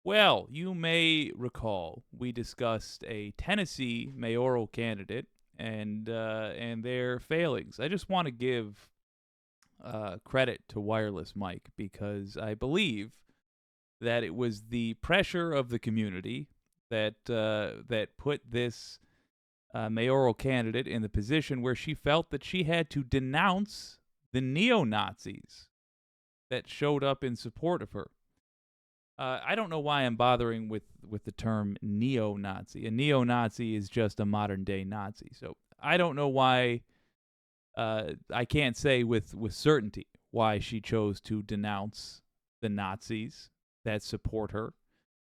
Well, you may recall we discussed a Tennessee mayoral candidate and their failings. I just want to give credit to Wireless Mike because I believe that it was the pressure of the community that put this mayoral candidate in the position where she felt that she had to denounce the neo Nazis that showed up in support of her. I don't know why I'm bothering with the term neo-Nazi. A neo-Nazi is just a modern day Nazi. So I don't know why. I can't say with certainty why she chose to denounce the Nazis that support her.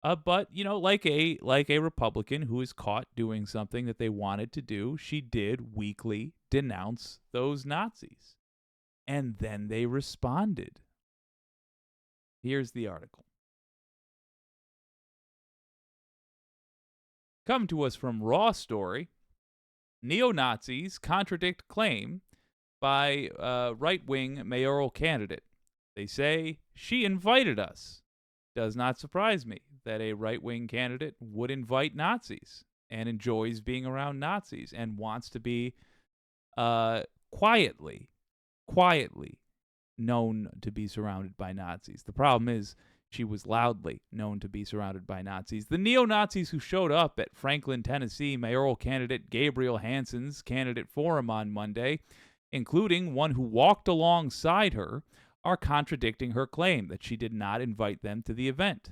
But like a Republican who is caught doing something that they wanted to do, she did weekly denounce those Nazis, and then they responded. Here's the article. Come to us from Raw Story. Neo-Nazis contradict claim by right-wing mayoral candidate. They say she invited us. Does not surprise me that a right-wing candidate would invite Nazis and enjoys being around Nazis and wants to be quietly known to be surrounded by Nazis. The problem is she was loudly known to be surrounded by Nazis. The neo-Nazis who showed up at Franklin, Tennessee mayoral candidate Gabriel Hansen's candidate forum on Monday, including one who walked alongside her, are contradicting her claim that she did not invite them to the event.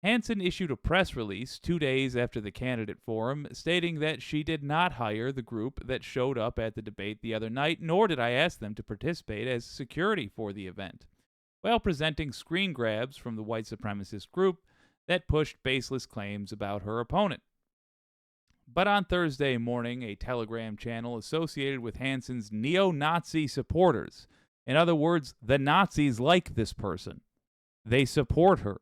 Hansen issued a press release 2 days after the candidate forum stating that she did not hire the group that showed up at the debate the other night, nor did I ask them to participate as security for the event, while presenting screen grabs from the white supremacist group that pushed baseless claims about her opponent. But on Thursday morning, a Telegram channel associated with Hansen's neo-Nazi supporters, in other words, the Nazis like this person, they support her.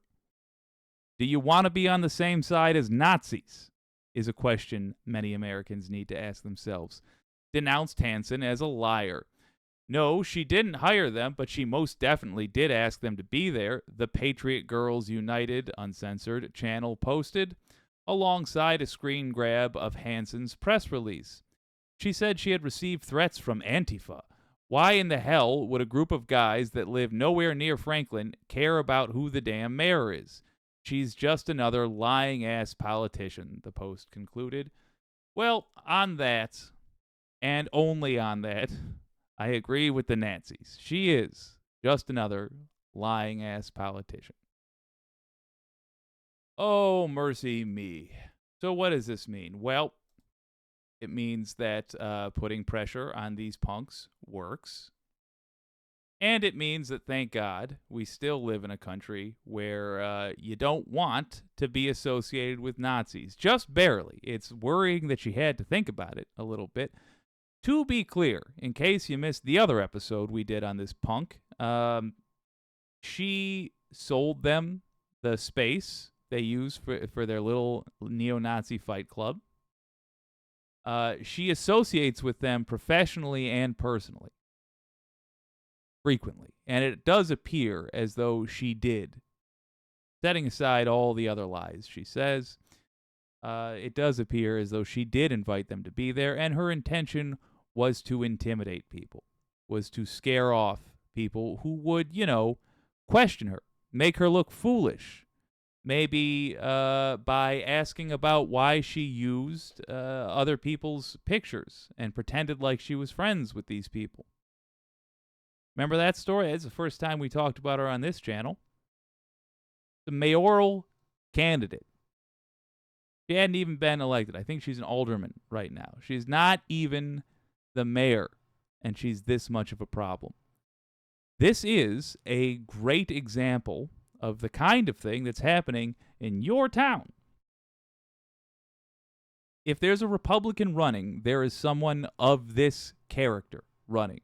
Do you want to be on the same side as Nazis? Is a question many Americans need to ask themselves. Denounced Hansen as a liar. No, she didn't hire them, but she most definitely did ask them to be there, the Patriot Girls United Uncensored channel posted, alongside a screen grab of Hansen's press release. She said she had received threats from Antifa. Why in the hell would a group of guys that live nowhere near Franklin care about who the damn mayor is? She's just another lying ass politician, the post concluded. Well, on that, and only on that, I agree with the Nazis. She is just another lying ass politician. Oh, mercy me. So, what does this mean? Well, it means that putting pressure on these punks works. And it means that, thank God, we still live in a country where you don't want to be associated with Nazis. Just barely. It's worrying that you had to think about it a little bit. To be clear, in case you missed the other episode we did on this punk, she sold them the space they use for their little neo-Nazi fight club. She associates with them professionally and personally, frequently. And it does appear as though she did. Setting aside all the other lies she says, it does appear as though she did invite them to be there, and her intention was to intimidate people, was to scare off people who would, question her, make her look foolish. Maybe by asking about why she used other people's pictures and pretended like she was friends with these people. Remember that story? It's the first time we talked about her on this channel. The mayoral candidate. She hadn't even been elected. I think she's an alderman right now. She's not even the mayor, and she's this much of a problem. This is a great example of the kind of thing that's happening in your town. If there's a Republican running, there is someone of this character running.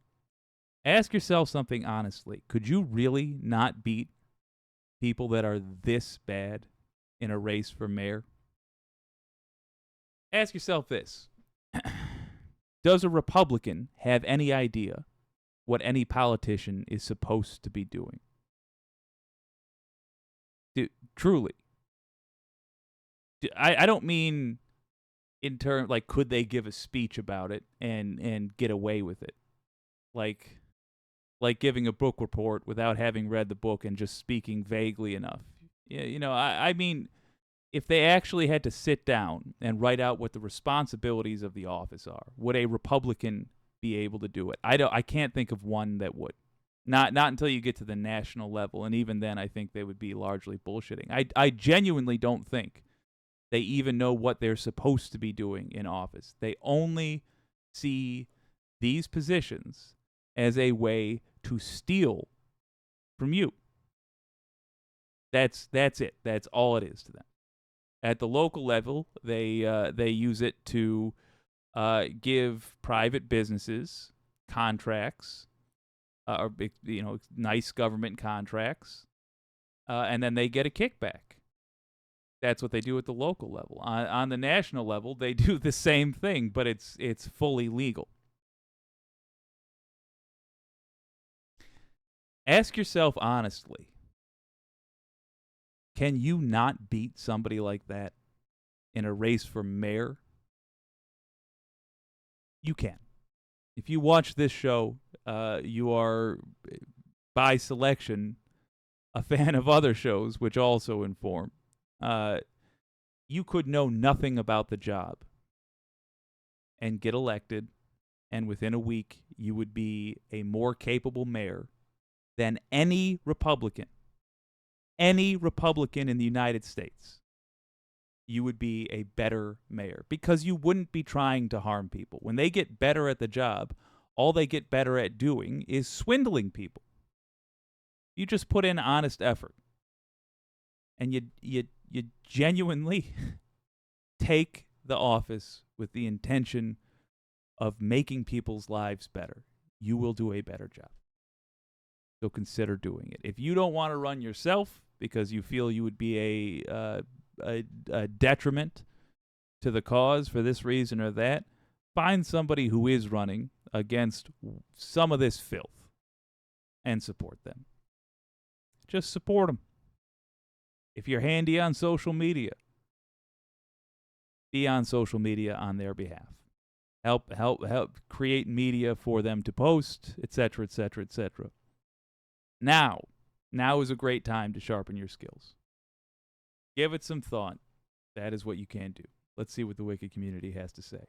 Ask yourself something honestly. Could you really not beat people that are this bad in a race for mayor? Ask yourself this. Does a Republican have any idea what any politician is supposed to be doing? Truly. I don't mean in terms like could they give a speech about it and get away with it, like giving a book report without having read the book and just speaking vaguely enough. I mean, if they actually had to sit down and write out what the responsibilities of the office are, would a Republican be able to do it? I can't think of one that would. Not until you get to the national level, and even then I think they would be largely bullshitting. I genuinely don't think they even know what they're supposed to be doing in office. They only see these positions as a way to steal from you. That's it. That's all it is to them. At the local level, they use it to give private businesses contracts, or nice government contracts, and then they get a kickback. That's what they do at the local level. On the national level, they do the same thing, but it's fully legal. Ask yourself honestly, can you not beat somebody like that in a race for mayor? You can. If you watch this show, you are, by selection, a fan of other shows which also inform. You could know nothing about the job and get elected, and within a week, you would be a more capable mayor than any Republican in the United States. You would be a better mayor because you wouldn't be trying to harm people. When they get better at the job, all they get better at doing is swindling people. You just put in honest effort, and you genuinely take the office with the intention of making people's lives better. You will do a better job. So consider doing it. If you don't want to run yourself because you feel you would be a detriment to the cause for this reason or that, find somebody who is running against some of this filth and support them. Just support them. If you're handy on social media, be on social media on their behalf. Help create media for them to post, etc., etc., etc. Now is a great time to sharpen your skills. Give it some thought. That is what you can do. Let's see what the Wicked community has to say.